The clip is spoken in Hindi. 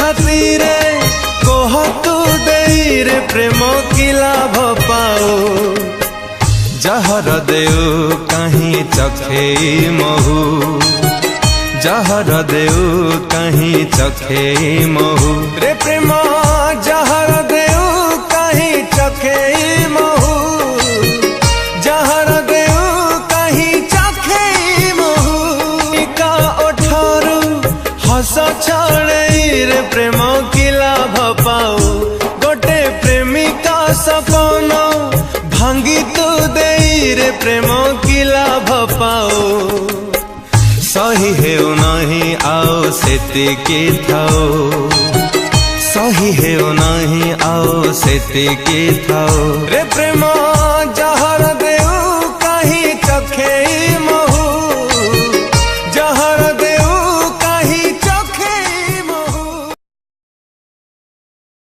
खातिर कह तू देई रे प्रेम की लाभ पाओ जहर देऊ कहीं चखे महू जहर देऊ कहीं चखे महू रे प्रेम जहर देऊ कहीं चखे महू जहर देऊ कहीं चखे महू का ओठारू हस छाड़े रे प्रेम की लाभ पाओ गोटे प्रेमिका सपन भांगी तू देई रे प्रेम की लाभ पाओ सही हेउ नहीं आओ सेतिकी थाओ सही हेउ नहीं आओ सेतिकी थाओ रे